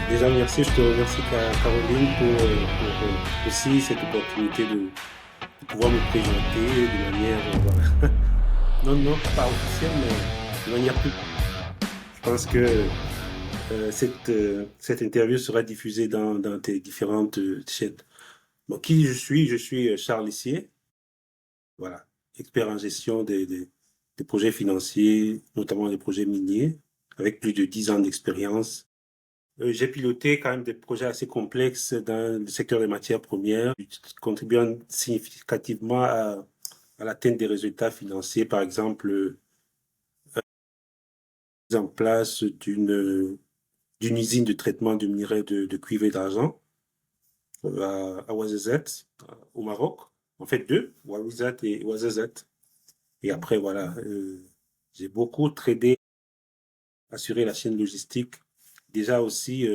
Déjà, merci, je te remercie Caroline pour aussi cette opportunité de pouvoir me présenter de manière, voilà, non, pas officielle, mais de manière plus. Je pense que cette interview sera diffusée dans tes différentes chaînes. Bon, qui je suis? Je suis Charles Lissier, voilà, expert en gestion des projets financiers, notamment des projets miniers, avec plus de 10 ans d'expérience. J'ai piloté quand même des projets assez complexes dans le secteur des matières premières, contribuant significativement à l'atteinte des résultats financiers, par exemple, mise en place d'une usine de traitement de minerais de cuivre et d'argent à Ouarzazate, au Maroc. En fait, deux, Ouarzazate et Ouarzazate. Et après, voilà, j'ai beaucoup tradé, assuré la chaîne logistique, déjà aussi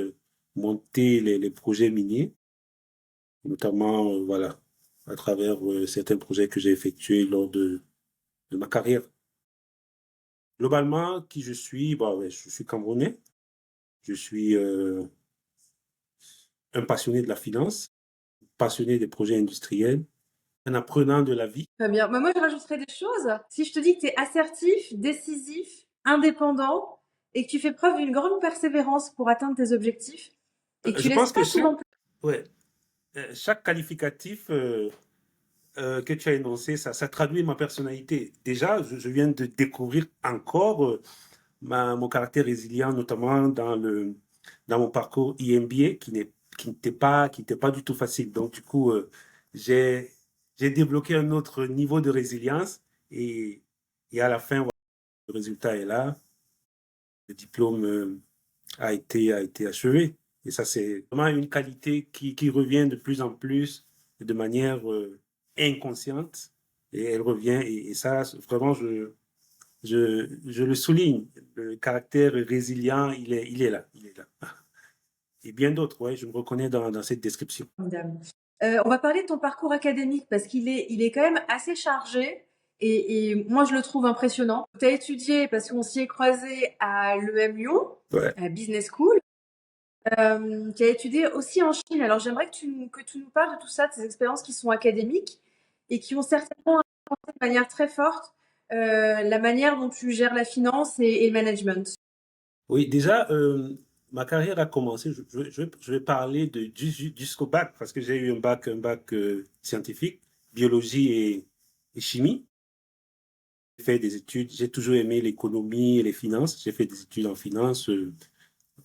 monté les projets miniers, notamment, voilà, à travers certains projets que j'ai effectués lors de ma carrière. Globalement, qui je suis, bah, ouais, je suis Camerounais, je suis un passionné de la finance, passionné des projets industriels, un apprenant de la vie. Très bien. Bah, moi, je rajouterais des choses. Si je te dis que tu es assertif, décisif, indépendant et que tu fais preuve d'une grande persévérance pour atteindre tes objectifs et que tu Je laisses pense que pas souvent. ouais, chaque qualificatif que tu as énoncé, ça traduit ma personnalité. Déjà, je viens de découvrir encore mon caractère résilient, notamment dans mon parcours IMBA, qui n'était pas du tout facile. Donc, du coup, j'ai, j'ai débloqué un autre niveau de résilience et, et à la fin, voilà, le résultat est là. Le diplôme a été achevé. Et ça, c'est vraiment une qualité qui revient de plus en plus de manière inconsciente. Et elle revient. Et ça, vraiment, je le souligne. Le caractère résilient, il est là. Il est là. Et bien d'autres, ouais, je me reconnais dans cette description. Formidable. On va parler de ton parcours académique parce qu'il est quand même assez chargé et moi je le trouve impressionnant. Tu as étudié, parce qu'on s'y est croisé à l'EM Lyon, Ouais. à Business School. Tu as étudié aussi en Chine. Alors j'aimerais que tu nous parles de tout ça, de ces expériences qui sont académiques et qui ont certainement influencé de manière très forte la manière dont tu gères la finance et le management. Oui, déjà, ma carrière a commencé. Je vais parler jusqu'au bac parce que j'ai eu un bac scientifique, biologie et chimie. J'ai fait des études, j'ai toujours aimé l'économie et les finances. J'ai fait des études en finance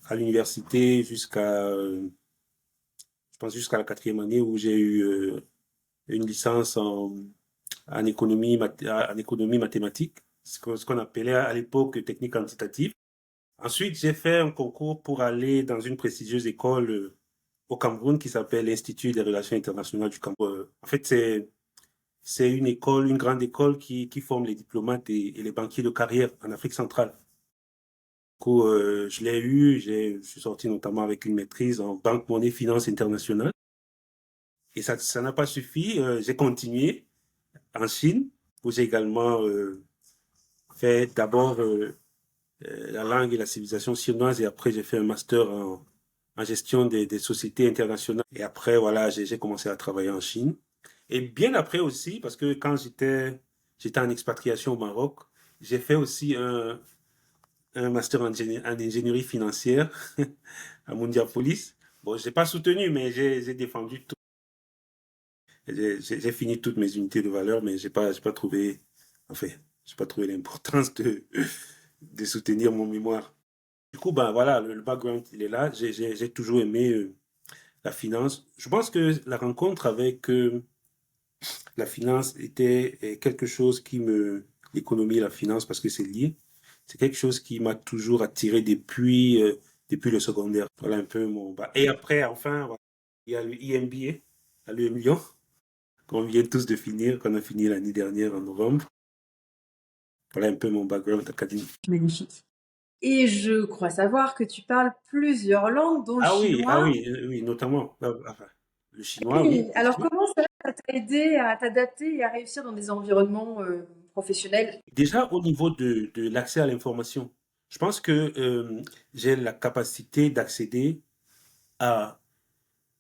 à l'université je pense jusqu'à la quatrième année où j'ai eu une licence en économie, en économie mathématique, ce qu'on appelait à l'époque technique quantitative. Ensuite, j'ai fait un concours pour aller dans une prestigieuse école au Cameroun qui s'appelle l'Institut des relations internationales du Cameroun. En fait, c'est une école, une grande école qui forme les diplomates et les banquiers de carrière en Afrique centrale. Du coup, je l'ai eu, je suis sorti notamment avec une maîtrise en banque, monnaie, finance internationale. Et ça n'a pas suffi. J'ai continué en Chine, où j'ai également fait d'abord la langue et la civilisation chinoise, et après j'ai fait un master en gestion des sociétés internationales. Et après, voilà, j'ai commencé à travailler en Chine. Et bien après aussi, parce que quand j'étais en expatriation au Maroc, j'ai fait aussi un master en ingénierie financière à Mundiapolis. Bon, j'ai pas soutenu, mais j'ai défendu tout. J'ai fini toutes mes unités de valeur, mais j'ai pas trouvé, enfin, j'ai pas trouvé l'importance de soutenir mon mémoire. Du coup, ben voilà, le background, il est là. J'ai toujours aimé la finance. Je pense que la rencontre avec la finance était quelque chose l'économie et la finance, parce que c'est lié, c'est quelque chose qui m'a toujours attiré depuis le secondaire. Voilà un peu Et après, enfin, voilà, il y a le IMBA à l'UM Lyon, qu'on vient tous de finir, qu'on a fini l'année dernière en novembre. Voilà un peu mon background académique. Magnifique. Et je crois savoir que tu parles plusieurs langues, dont le chinois. Oui, notamment. Enfin, le chinois, oui, Oui. bien Alors sûr. comment ça t'a aidé à t'adapter et à réussir dans des environnements professionnels? Déjà, au niveau de l'accès à l'information, je pense que j'ai la capacité d'accéder. à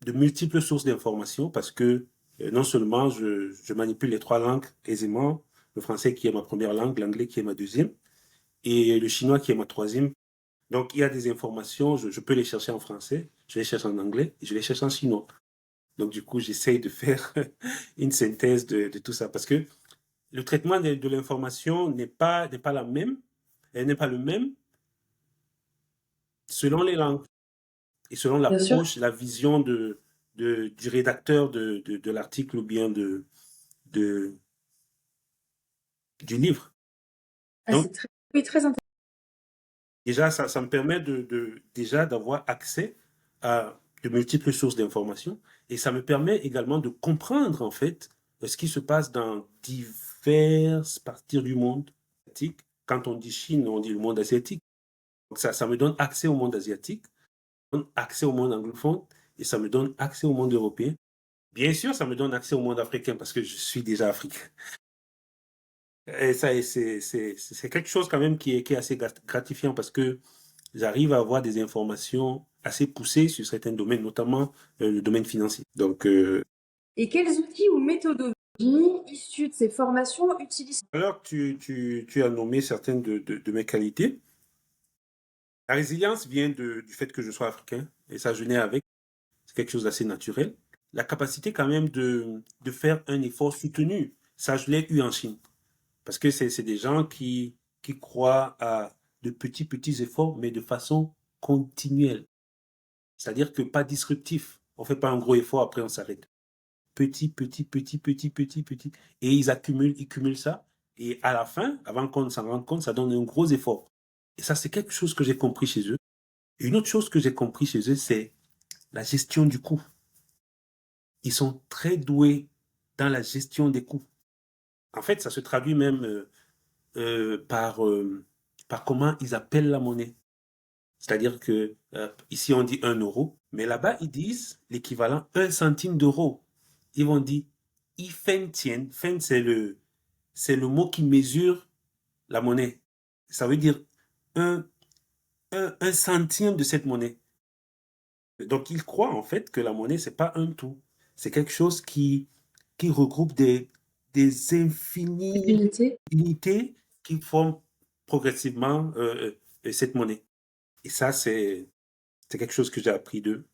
de multiples sources d'informations parce que non seulement je manipule les trois langues aisément, le français qui est ma première langue, l'anglais qui est ma deuxième, et le chinois qui est ma troisième. Donc, il y a des informations, je peux les chercher en français, je les cherche en anglais et je les cherche en chinois. Donc, du coup, j'essaye de faire une synthèse de tout ça parce que le traitement de l'information n'est pas la même, elle n'est pas le même selon les langues et selon Bien sûr. l'approche, la vision du rédacteur de l'article ou bien de, du livre. Ah, Donc, c'est très, oui, très intéressant. déjà, ça me permet déjà d'avoir accès à de multiples sources d'informations et ça me permet également de comprendre, en fait, ce qui se passe dans diverses parties du monde asiatique. Quand on dit Chine, on dit le monde asiatique. Donc, ça me donne accès au monde asiatique, donne accès au monde anglophone et ça me donne accès au monde européen. Bien sûr, ça me donne accès au monde africain parce que je suis déjà africain. Et ça, c'est quelque chose quand même qui est assez gratifiant parce que j'arrive à avoir des informations assez poussées sur certains domaines, notamment le domaine financier. Donc, Et quels outils ou méthodologies issues de ces formations utilisent? alors tu as nommé certaines de mes qualités. La résilience vient du fait que je sois africain et ça, je nais avec. C'est quelque chose d'assez naturel. La capacité quand même de faire un effort soutenu, ça, je l'ai eu en Chine. Parce que c'est des gens qui croient à de petits efforts, mais de façon continuelle. C'est-à-dire que pas disruptif. On ne fait pas un gros effort, après on s'arrête. Petit. Et ils cumulent ça. Et à la fin, avant qu'on s'en rende compte, ça donne un gros effort. Et ça, c'est quelque chose que j'ai compris chez eux. Et une autre chose que j'ai compris chez eux, c'est la gestion du coût. Ils sont très doués dans la gestion des coûts. En fait, ça se traduit même par comment ils appellent la monnaie. C'est-à-dire que ici on dit 1 euro, mais là-bas ils disent l'équivalent 1 centime d'euro. Ils vont dire ifen tien. Fen, c'est le mot qui mesure la monnaie. Ça veut dire un, un centime de cette monnaie. Donc ils croient en fait que la monnaie, c'est pas un tout. C'est quelque chose qui regroupe des infinies Unités. unités qui forment progressivement cette monnaie. Et ça, c'est quelque chose que j'ai appris d'eux.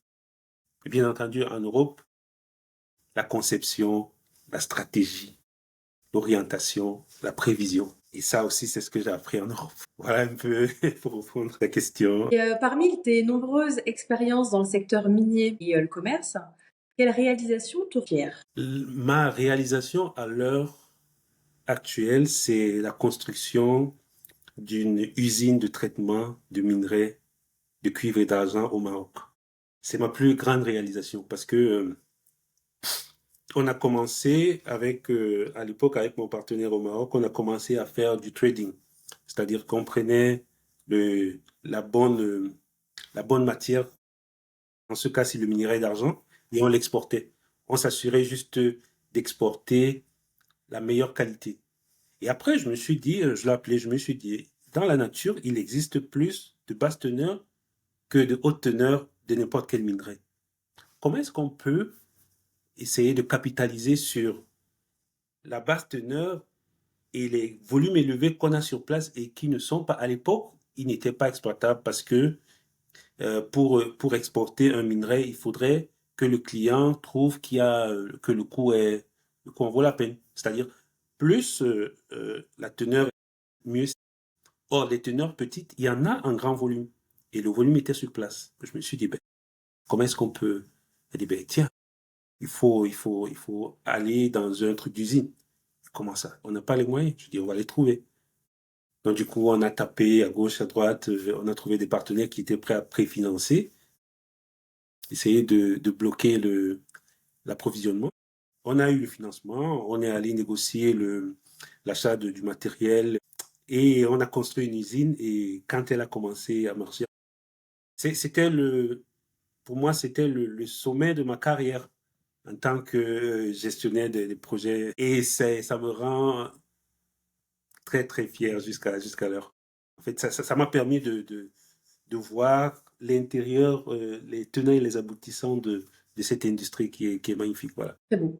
Et bien entendu, en Europe, la conception, la stratégie, l'orientation, la prévision. Et ça aussi, c'est ce que j'ai appris en Europe. Voilà un peu pour répondre à la question. Et parmi tes nombreuses expériences dans le secteur minier et le commerce, quelle réalisation te rend fière? Ma réalisation à l'heure actuelle, c'est la construction d'une usine de traitement de minerais de cuivre et d'argent au Maroc. C'est ma plus grande réalisation parce que on a commencé avec, à l'époque, avec mon partenaire au Maroc, on a commencé à faire du trading. C'est-à-dire qu'on prenait le, la bonne matière, en ce cas, c'est le minerai d'argent, et on l'exportait. On s'assurait juste d'exporter la meilleure qualité. Et après, je me suis dit, je l'ai appelé, je me suis dit, dans la nature, il existe plus de basse teneur que de haute teneur de n'importe quel minerai. Comment est-ce qu'on peut essayer de capitaliser sur la basse teneur et les volumes élevés qu'on a sur place et qui ne sont pas, à l'époque, ils n'étaient pas exploitables parce que pour exporter un minerai, il faudrait que le client trouve que le coût en vaut la peine. C'est-à-dire, plus la teneur, mieux. Or, les teneurs petites, il y en a en grand volume. Et le volume était sur place. Je me suis dit, ben, comment est-ce qu'on peut? Elle dit, ben, tiens, il faut aller dans un truc d'usine. Comment ça? On n'a pas les moyens. Je dis, on va les trouver. Donc, du coup, on a tapé à gauche, à droite, on a trouvé des partenaires qui étaient prêts à préfinancer, essayer de bloquer l'approvisionnement. On a eu le financement, on est allé négocier l'achat du matériel et on a construit une usine et quand elle a commencé à marcher, c'était pour moi, c'était le sommet de ma carrière en tant que gestionnaire des projets et ça me rend très, très fier jusqu'à l'heure. En fait, ça m'a permis de voir l'intérieur, les tenants et les aboutissants de cette industrie qui est magnifique. Voilà. Très beau.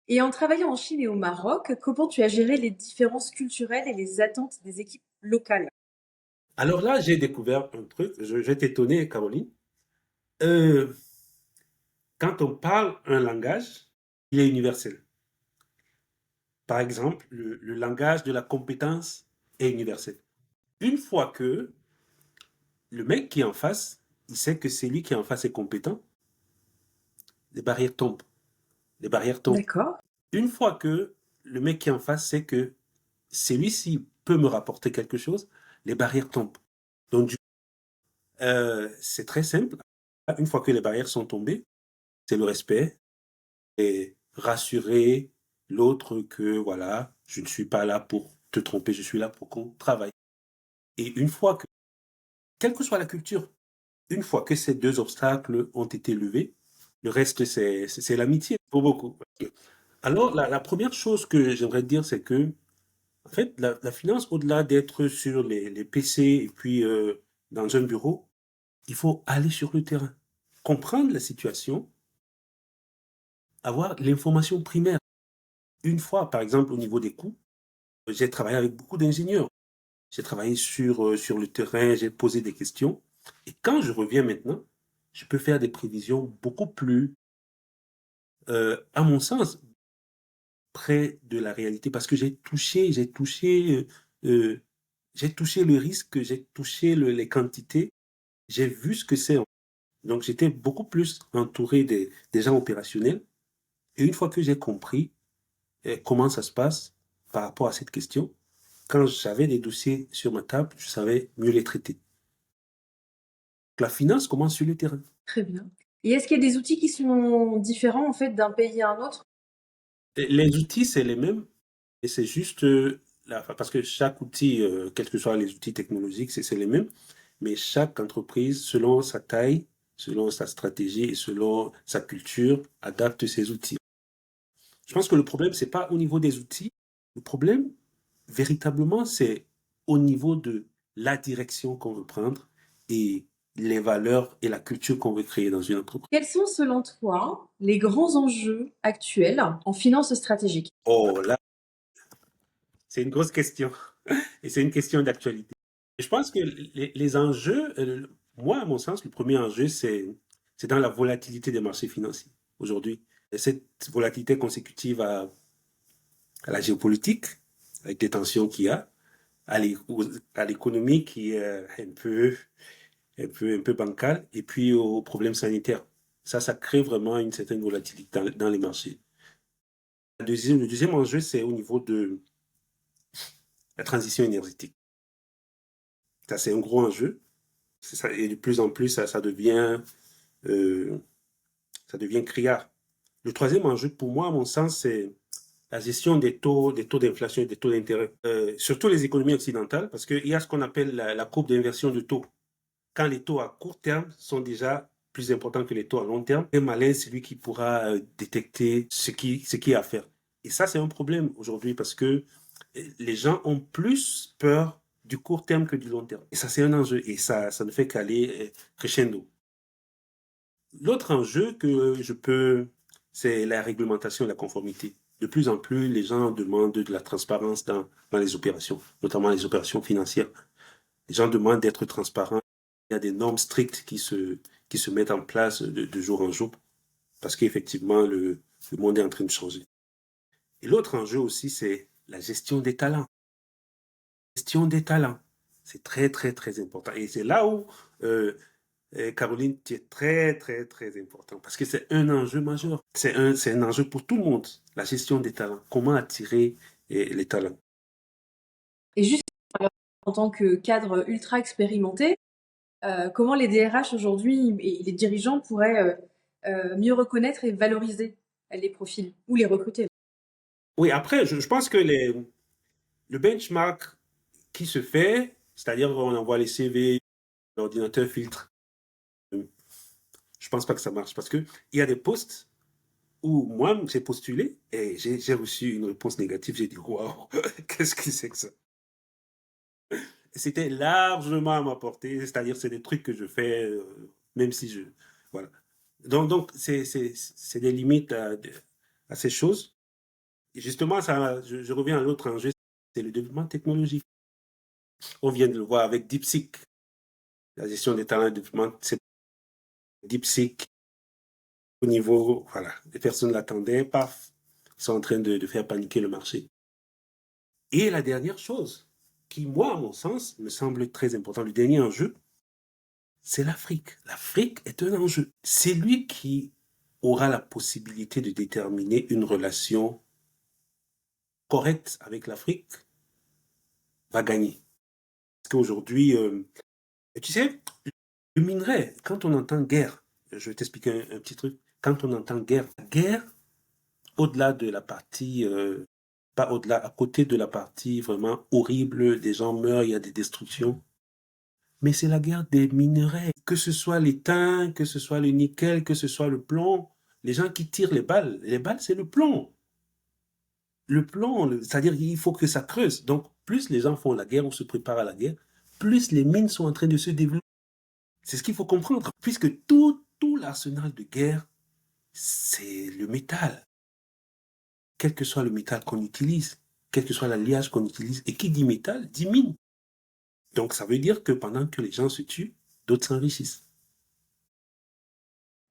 Et en travaillant en Chine et au Maroc, comment tu as géré les différences culturelles et les attentes des équipes locales? Alors là, j'ai découvert un truc, je vais t'étonner, Caroline. Euh, Quand on parle un langage, il est universel. Par exemple, le langage de la compétence est universel. Une fois que le mec qui est en face, il sait que c'est lui qui est en face est compétent, les barrières tombent. Les barrières tombent. D'accord. Une fois que le mec qui est en face sait que celui-ci peut me rapporter quelque chose, les barrières tombent. Donc, c'est très simple. Une fois que les barrières sont tombées, c'est le respect et rassurer l'autre que voilà, je ne suis pas là pour te tromper, je suis là pour qu'on travaille. Et une fois que, quelle que soit la culture, une fois que ces deux obstacles ont été levés, le reste, c'est l'amitié pour beaucoup. Alors, la première chose que j'aimerais dire, c'est que, en fait, la finance, au-delà d'être sur les PC et puis dans un bureau, il faut aller sur le terrain, comprendre la situation, avoir l'information primaire. Une fois, par exemple, au niveau des coûts, j'ai travaillé avec beaucoup d'ingénieurs. J'ai travaillé sur le terrain, j'ai posé des questions. Et quand je reviens maintenant, je peux faire des prévisions beaucoup plus, à mon sens, près de la réalité parce que euh, j'ai touché le risque, j'ai touché les quantités, j'ai vu ce que c'est. Donc j'étais beaucoup plus entouré des gens opérationnels. Et une fois que j'ai compris comment ça se passe par rapport à cette question, quand j'avais des dossiers sur ma table, je savais mieux les traiter. La finance commence sur le terrain. Très bien. Et est-ce qu'il y a des outils qui sont différents en fait d'un pays à un autre? Et les outils, c'est les mêmes, et c'est juste parce que chaque outil, quels que soient les outils technologiques, c'est les mêmes, mais chaque entreprise, selon sa taille, selon sa stratégie et selon sa culture, adapte ses outils. Je pense que le problème, c'est pas au niveau des outils. Le problème, véritablement, c'est au niveau de la direction qu'on veut prendre et les valeurs et la culture qu'on veut créer dans une entreprise. Quels sont selon toi les grands enjeux actuels en finance stratégique? Oh là, c'est une grosse question. Et c'est une question d'actualité. Je pense que les enjeux, moi, à mon sens, le premier enjeu, c'est dans la volatilité des marchés financiers aujourd'hui. Et cette volatilité consécutive à la géopolitique, avec les tensions qu'il y a, à l'économie qui est un peu bancale, et puis aux problèmes sanitaires. Ça crée vraiment une certaine volatilité dans les marchés. Le deuxième enjeu, c'est au niveau de la transition énergétique. Ça, c'est un gros enjeu. Ça, et de plus en plus, euh, ça devient criard. Le troisième enjeu, pour moi, à mon sens, c'est la gestion des taux d'inflation et des taux d'intérêt. Surtout les économies occidentales, parce qu'il y a ce qu'on appelle la courbe d'inversion de taux. Quand les taux à court terme sont déjà plus importants que les taux à long terme, un malin, c'est lui qui pourra détecter ce qui est à faire. Et ça, c'est un problème aujourd'hui parce que les gens ont plus peur du court terme que du long terme. Et ça, c'est un enjeu. Et ça ne fait qu'aller crescendo. L'autre enjeu c'est la réglementation et la conformité. De plus en plus, les gens demandent de la transparence dans les opérations, notamment les opérations financières. Les gens demandent d'être transparents. Il y a des normes strictes qui se mettent en place de jour en jour parce qu'effectivement, le monde est en train de changer. Et l'autre enjeu aussi, c'est la gestion des talents. Gestion des talents. C'est très, très, très important. Et c'est là où, Caroline, tu es très, très, très important parce que c'est un enjeu majeur. C'est un enjeu pour tout le monde, la gestion des talents. Comment attirer les talents. Et juste en tant que cadre ultra expérimenté, comment les DRH aujourd'hui et les dirigeants pourraient mieux reconnaître et valoriser les profils ou les recruter? Oui, après, je pense que le benchmark qui se fait, c'est-à-dire on envoie les CV, l'ordinateur filtre, euh, je pense pas que ça marche parce que il y a des postes où moi j'ai postulé et j'ai reçu une réponse négative. J'ai dit waouh, qu'est-ce que c'est que ça? c'était largement à ma portée, c'est-à-dire c'est des trucs que je fais, même si je... Voilà. Donc c'est des limites à ces choses. Et justement, ça, je reviens à l'autre enjeu, c'est le développement technologique. On vient de le voir avec DeepSeek, la gestion des talents et le développement, c'est DeepSeek au niveau, voilà, les personnes l'attendaient, paf, ils sont en train de faire paniquer le marché. Et la dernière chose, qui, moi, à mon sens, me semble très important, le dernier enjeu, c'est l'Afrique. L'Afrique est un enjeu. C'est lui qui aura la possibilité de déterminer une relation correcte avec l'Afrique, va gagner. Parce qu'aujourd'hui, tu sais, le minerai, quand on entend guerre, je vais t'expliquer un petit truc, quand on entend guerre, guerre, au-delà de la partie, pas au-delà, à côté de la partie vraiment horrible, des gens meurent, il y a des destructions, mais c'est la guerre des minerais, que ce soit l'étain, que ce soit le nickel, que ce soit le plomb, les gens qui tirent les balles c'est le plomb. Le plomb, c'est-à-dire qu'il faut que ça creuse. Donc, plus les gens font la guerre ou se préparent à la guerre, plus les mines sont en train de se développer. C'est ce qu'il faut comprendre, puisque tout l'arsenal de guerre, c'est le métal. Quel que soit le métal qu'on utilise, quel que soit l'alliage qu'on utilise, et qui dit métal, dit mine. Donc, ça veut dire que pendant que les gens se tuent, d'autres s'enrichissent.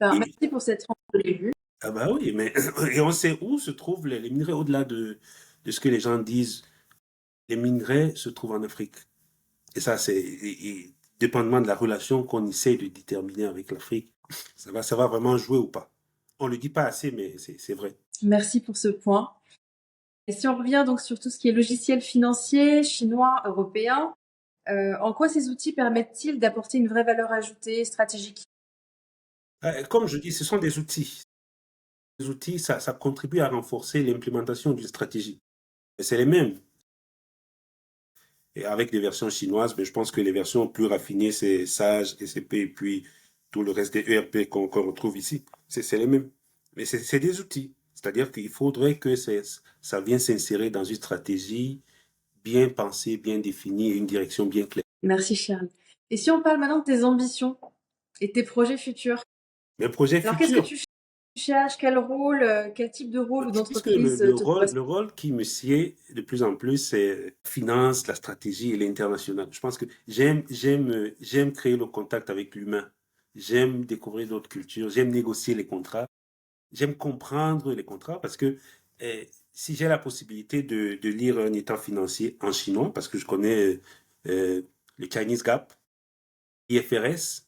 Ben, Et, merci pour cette tranche de début. ah bah oui, mais et on sait où se trouvent les minerais au-delà de ce que les gens disent. Les minerais se trouvent en Afrique. Et ça, c'est dépendamment de la relation qu'on essaie de déterminer avec l'Afrique, ça va vraiment jouer ou pas. On ne le dit pas assez, mais c'est vrai. Merci pour ce point. Et si on revient donc sur tout ce qui est logiciel financier, chinois, européen, en quoi ces outils permettent-ils d'apporter une vraie valeur ajoutée stratégique? Comme je dis, ce sont des outils. Les outils, ça contribue à renforcer l'implémentation d'une stratégie. Et c'est les mêmes. Et avec des versions chinoises, mais je pense que les versions plus raffinées, c'est Sage, SCP, et puis tout le reste des ERP qu'on retrouve ici. C'est les mêmes. Mais c'est des outils. C'est-à-dire qu'il faudrait que ça vienne s'insérer dans une stratégie bien pensée, bien définie, et une direction bien claire. Merci Charles. Et si on parle maintenant de tes ambitions et tes projets futurs, Mais projet alors qu'est-ce que futur, tu cherches? Quel rôle, quel type de rôle ou je pense que d'entreprise te correspond? le rôle qui me sied de plus en plus, c'est finance, la stratégie et l'international. Je pense que j'aime créer le contact avec l'humain. J'aime découvrir d'autres cultures. J'aime négocier les contrats. J'aime comprendre les contrats parce que si j'ai la possibilité de lire un état financier en chinois, parce que je connais le Chinese Gap, IFRS,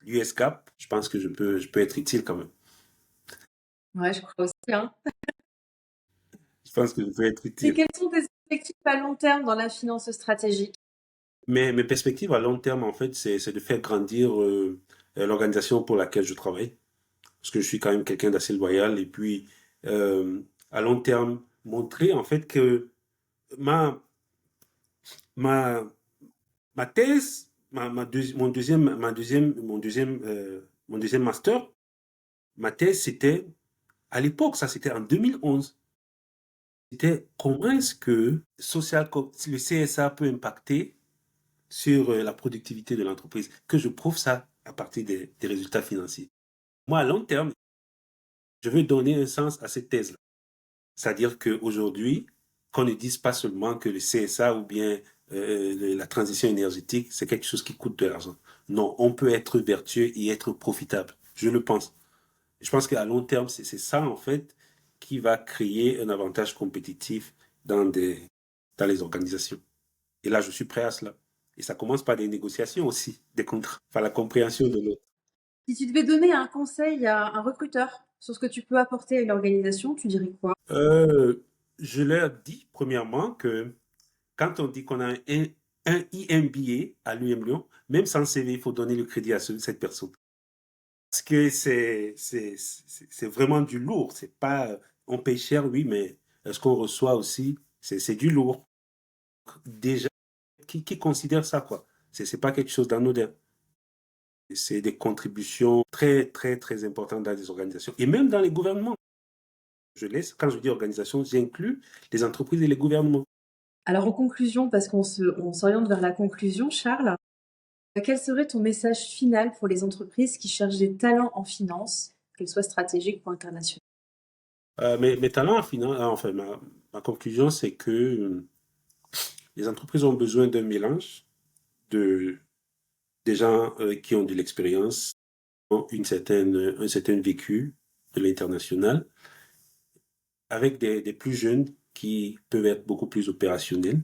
l'US Gap, je pense que je peux être utile quand même. Ouais, je crois aussi, hein. Je pense que je peux être Et utile. quels sont tes objectifs à long terme dans la finance stratégique? Mais mes perspectives à long terme, en fait, c'est de faire grandir l'organisation pour laquelle je travaille. Parce que je suis quand même quelqu'un d'assez loyal. Et puis, à long terme, montrer en fait que ma, ma, ma thèse, mon deuxième master, ma thèse, c'était, à l'époque, ça c'était en 2011, c'était comment est-ce que le CSA peut impacter sur la productivité de l'entreprise, que je prouve ça à partir des résultats financiers. Moi, à long terme, je veux donner un sens à cette thèse-là. C'est-à-dire qu'aujourd'hui, qu'on ne dise pas seulement que le CSA ou bien la transition énergétique, c'est quelque chose qui coûte de l'argent. Non, on peut être vertueux et être profitable. Je le pense. Je pense qu'à long terme, c'est ça, en fait, qui va créer un avantage compétitif dans les organisations. Et là, je suis prêt à cela. Et ça commence par des négociations aussi, des contrats, par la compréhension de l'autre. Si tu devais donner un conseil à un recruteur sur ce que tu peux apporter à une organisation, tu dirais quoi? Euh, je leur dis, premièrement, que quand on dit qu'on a un IMBA à l'UM Lyon, même sans CV, il faut donner le crédit à cette personne. Parce que c'est vraiment du lourd. C'est pas, on paye cher, oui, mais ce qu'on reçoit aussi, c'est du lourd. Déjà, qui considère ça, quoi? C'est pas quelque chose d'anodin. C'est des contributions très, très, très importantes dans les organisations et même dans les gouvernements. Quand je dis organisation, j'inclus les entreprises et les gouvernements. Alors en conclusion, parce on s'oriente vers la conclusion, Charles, quel serait ton message final pour les entreprises qui cherchent des talents en finance, qu'elles soient stratégiques ou internationaux? Mes talents en finance, enfin, ma conclusion, c'est que les entreprises ont besoin d'un mélange de, des gens qui ont de l'expérience, ont un certain vécu de l'international, avec des plus jeunes qui peuvent être beaucoup plus opérationnels,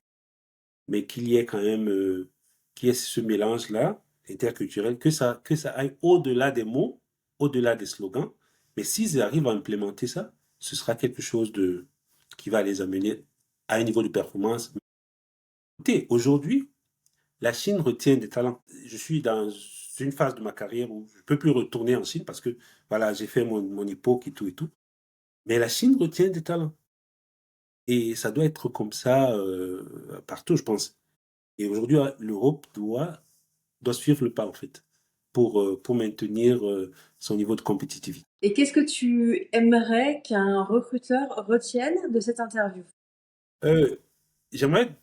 mais qu'il y ait quand même qu'il y ait ce mélange-là interculturel, que ça aille au-delà des mots, au-delà des slogans. Mais s'ils arrivent à implémenter ça, ce sera quelque chose qui va les amener à un niveau de performance. Écoutez, aujourd'hui, la Chine retient des talents. Je suis dans une phase de ma carrière où je ne peux plus retourner en Chine parce que voilà, j'ai fait mon époque et tout et tout. Mais la Chine retient des talents. Et ça doit être comme ça partout, je pense. Et aujourd'hui, l'Europe doit suivre le pas, en fait, pour maintenir son niveau de compétitivité. Et qu'est-ce que tu aimerais qu'un recruteur retienne de cette interview? Euh, J'aimerais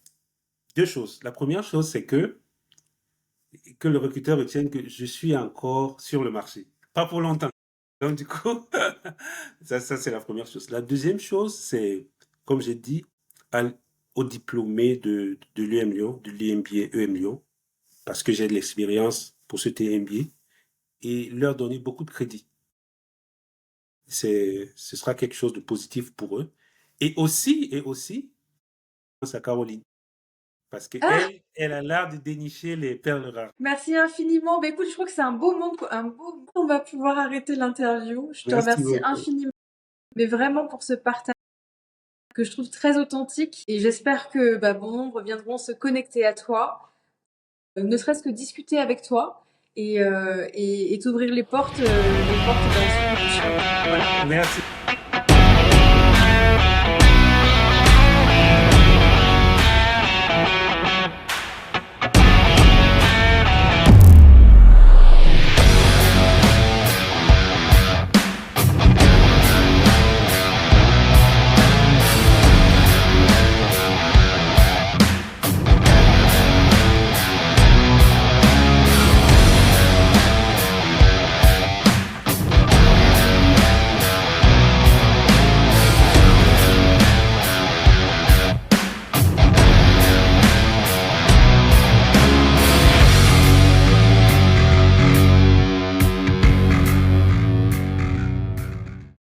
deux choses. La première chose, c'est que le recruteur retienne que je suis encore sur le marché. Pas pour longtemps. Donc, du coup, ça c'est la première chose. La deuxième chose, c'est, comme j'ai dit, à- aux diplômés de l'UM Lyon, de l'IMBA EM Lyon, parce que j'ai de l'expérience pour ce TMBA, et leur donner beaucoup de crédit. Ce sera quelque chose de positif pour eux. Et aussi, pense à Caroline, parce Ah! qu'elle, elle a l'art de dénicher les perles rares. Merci infiniment. Bah, écoute, je crois que c'est un beau moment. On va pouvoir arrêter l'interview. Je te Merci remercie beaucoup. infiniment, mais vraiment pour ce partage que je trouve très authentique et j'espère que bah, bon nombre viendront se connecter à toi, ne serait-ce que discuter avec toi et t'ouvrir les portes d'un suivi de chemin. Voilà. Merci.